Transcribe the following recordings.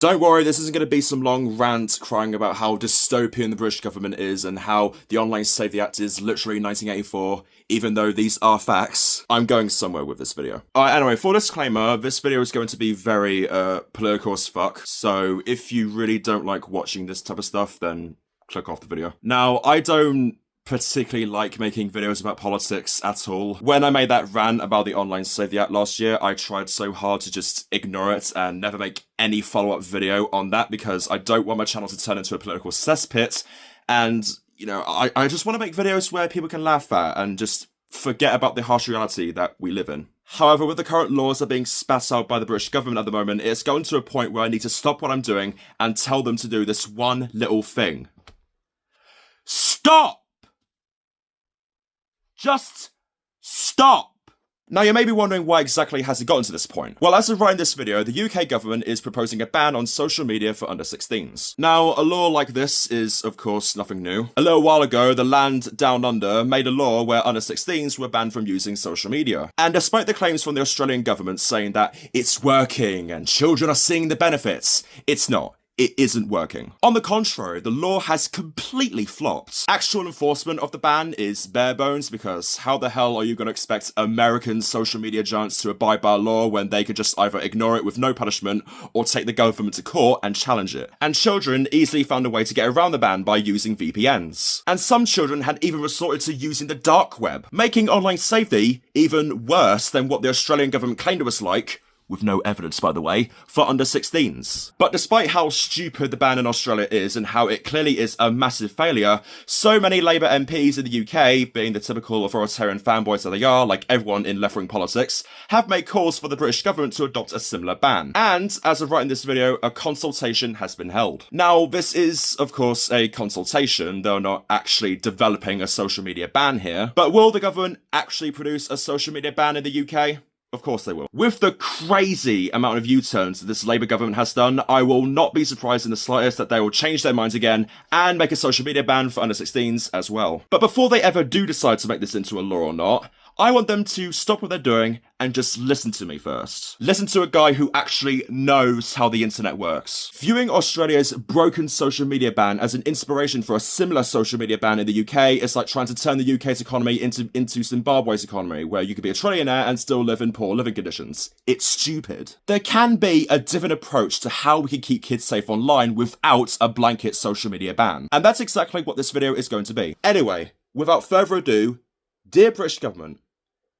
Don't worry, this isn't going to be some long rant crying about how dystopian the British government is and how the Online Safety Act is literally 1984, even though these are facts. I'm going somewhere with this video. Alright, anyway, for disclaimer, this video is going to be very political as fuck, so if you really don't like watching this type of stuff, then click off the video. Now, I don't particularly like making videos about politics at all. When I made that rant about the Online Safety Act last year, I tried so hard to just ignore it and never make any follow-up video on that because I don't want my channel to turn into a political cesspit, and, you know, I just want to make videos where people can laugh at and just forget about the harsh reality that we live in. However, with the current laws that are being spat out by the British government at the moment, it's gotten to a point where I need to stop what I'm doing and tell them to do this one little thing. Stop! Just stop! Now, you may be wondering why exactly has it gotten to this point. Well, as of writing this video, the UK government is proposing a ban on social media for under 16s. Now, a law like this is, of course, nothing new. A little while ago, the land down under made a law where under 16s were banned from using social media. And despite the claims from the Australian government saying that it's working and children are seeing the benefits, it's not. It isn't working. On the contrary, the law has completely flopped. Actual enforcement of the ban is bare bones because how the hell are you going to expect American social media giants to abide by a law when they could just either ignore it with no punishment or take the government to court and challenge it? And children easily found a way to get around the ban by using VPNs. And some children had even resorted to using the dark web, making online safety even worse than what the Australian government claimed it was like, with no evidence, by the way, for under 16s. But despite how stupid the ban in Australia is and how it clearly is a massive failure, so many Labour MPs in the UK, being the typical authoritarian fanboys that they are, like everyone in left-wing politics, have made calls for the British government to adopt a similar ban. And, as of writing this video, a consultation has been held. Now, this is, of course, a consultation, though not actually developing a social media ban here. But will the government actually produce a social media ban in the UK? Of course they will. With the crazy amount of U-turns that this Labour government has done, I will not be surprised in the slightest that they will change their minds again and make a social media ban for under 16s as well. But before they ever do decide to make this into a law or not, I want them to stop what they're doing and just listen to me first. Listen to a guy who actually knows how the internet works. Viewing Australia's broken social media ban as an inspiration for a similar social media ban in the UK is like trying to turn the UK's economy into Zimbabwe's economy, where you could be a trillionaire and still live in poor living conditions. It's stupid. There can be a different approach to how we can keep kids safe online without a blanket social media ban. And that's exactly what this video is going to be. Anyway, without further ado, dear British government,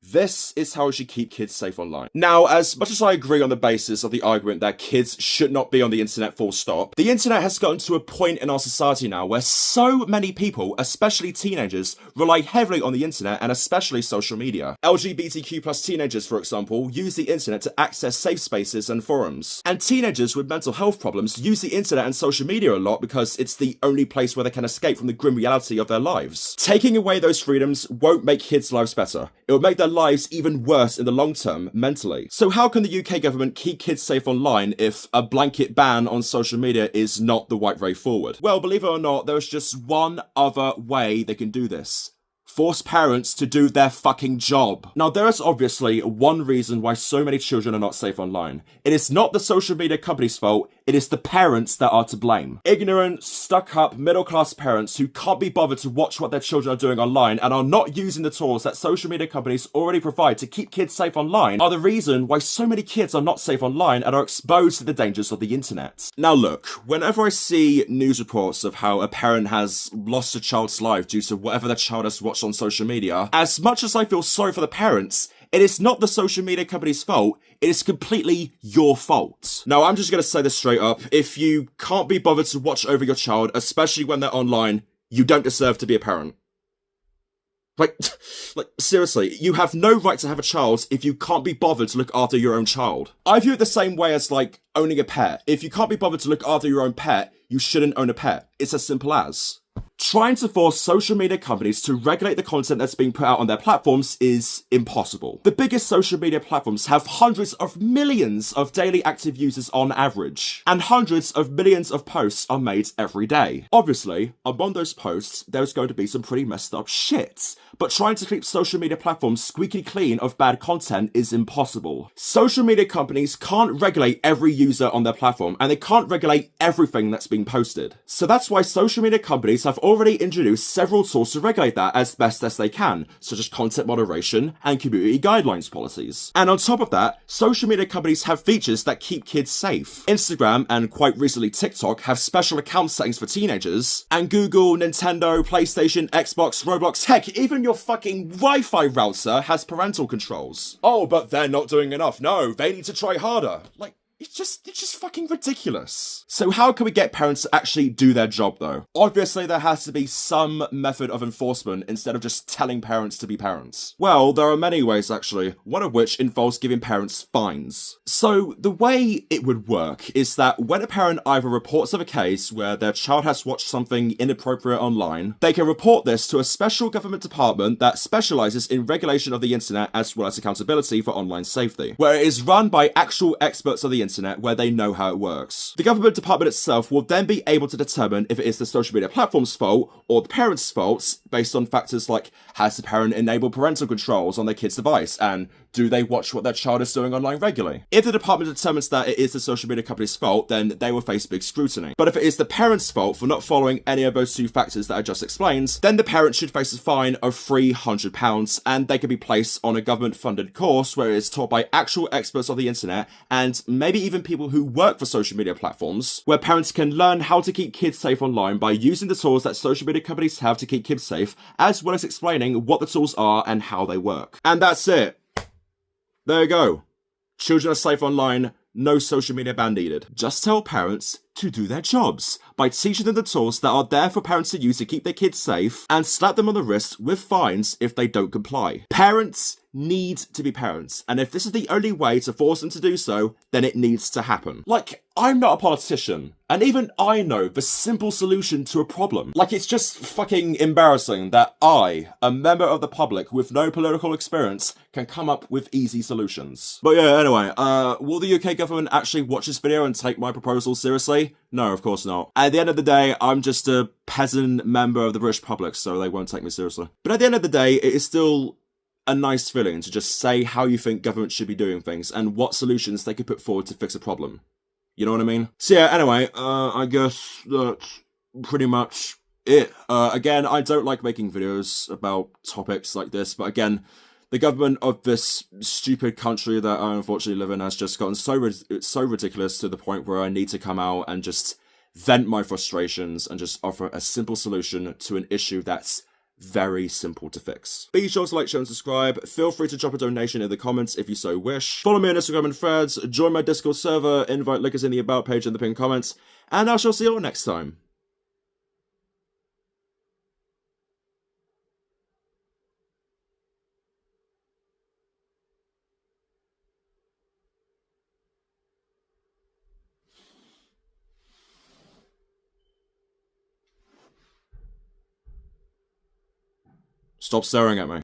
this is how we should keep kids safe online. Now, as much as I agree on the basis of the argument that kids should not be on the internet full stop, the internet has gotten to a point in our society now where so many people, especially teenagers, rely heavily on the internet and especially social media. LGBTQ plus teenagers, for example, use the internet to access safe spaces and forums. And teenagers with mental health problems use the internet and social media a lot because it's the only place where they can escape from the grim reality of their lives. Taking away those freedoms won't make kids' lives better. It will make their lives even worse in the long term mentally. So how can the UK government keep kids safe online if a blanket ban on social media is not the right way forward? Well, believe it or not, there is just one other way they can do this. Force parents to do their fucking job. Now, there is obviously one reason why so many children are not safe online. It is not the social media company's fault, it is the parents that are to blame. Ignorant, stuck-up, middle-class parents who can't be bothered to watch what their children are doing online and are not using the tools that social media companies already provide to keep kids safe online are the reason why so many kids are not safe online and are exposed to the dangers of the internet. Now look, whenever I see news reports of how a parent has lost a child's life due to whatever their child has watched on social media, as much as I feel sorry for the parents, it is not the social media company's fault, it is completely your fault. Now, I'm just going to say this straight up. If you can't be bothered to watch over your child, especially when they're online, you don't deserve to be a parent. Like, seriously, you have no right to have a child if you can't be bothered to look after your own child. I view it the same way as, like, owning a pet. If you can't be bothered to look after your own pet, you shouldn't own a pet. It's as simple as. Trying to force social media companies to regulate the content that's being put out on their platforms is impossible. The biggest social media platforms have hundreds of millions of daily active users on average, and hundreds of millions of posts are made every day. Obviously, among those posts, there's going to be some pretty messed up shit, but trying to keep social media platforms squeaky clean of bad content is impossible. Social media companies can't regulate every user on their platform, and they can't regulate everything that's being posted. So that's why social media companies have already introduced several tools to regulate that as best as they can, such as content moderation and community guidelines policies. And on top of that, social media companies have features that keep kids safe. Instagram, and quite recently TikTok, have special account settings for teenagers, and Google, Nintendo, PlayStation, Xbox, Roblox, heck, even your fucking Wi-Fi router has parental controls. Oh, but they're not doing enough. No, they need to try harder. Like, it's just fucking ridiculous. So how can we get parents to actually do their job though? Obviously there has to be some method of enforcement instead of just telling parents to be parents. Well, there are many ways actually, one of which involves giving parents fines. So the way it would work is that when a parent either reports of a case where their child has watched something inappropriate online, they can report this to a special government department that specializes in regulation of the internet as well as accountability for online safety, where it is run by actual experts of the internet where they know how it works. The government department itself will then be able to determine if it is the social media platform's fault or the parent's fault based on factors like, has the parent enabled parental controls on their kid's device, and do they watch what their child is doing online regularly? If the department determines that it is the social media company's fault, then they will face big scrutiny. But if it is the parent's fault for not following any of those two factors that I just explained, then the parent should face a fine of £300, and they can be placed on a government-funded course where it is taught by actual experts of the internet, and maybe even people who work for social media platforms, where parents can learn how to keep kids safe online by using the tools that social media companies have to keep kids safe, as well as explaining what the tools are and how they work. And that's it. There you go. Children are safe online, no social media ban needed. Just tell parents to do their jobs by teaching them the tools that are there for parents to use to keep their kids safe, and slap them on the wrist with fines if they don't comply. Parents need to be parents, and if this is the only way to force them to do so, then it needs to happen. Like, I'm not a politician, and even I know the simple solution to a problem. Like, it's just fucking embarrassing that I, a member of the public with no political experience, can come up with easy solutions. But yeah, anyway, will the UK government actually watch this video and take my proposal seriously? No, of course not. At the end of the day, I'm just a peasant member of the British public, so they won't take me seriously. But at the end of the day, it is still a nice feeling to just say how you think government should be doing things and what solutions they could put forward to fix a problem. You know what I mean? So yeah, anyway, I guess that's pretty much it. Again, I don't like making videos about topics like this, but again, the government of this stupid country that I unfortunately live in has just gotten so ridiculous to the point where I need to come out and just vent my frustrations and just offer a simple solution to an issue that's very simple to fix. Be sure to like, share and subscribe. Feel free to drop a donation in the comments if you so wish. Follow me on Instagram and Threads, join my Discord server, invite link is in the about page in the pinned comments, and I shall see you all next time. Stop staring at me.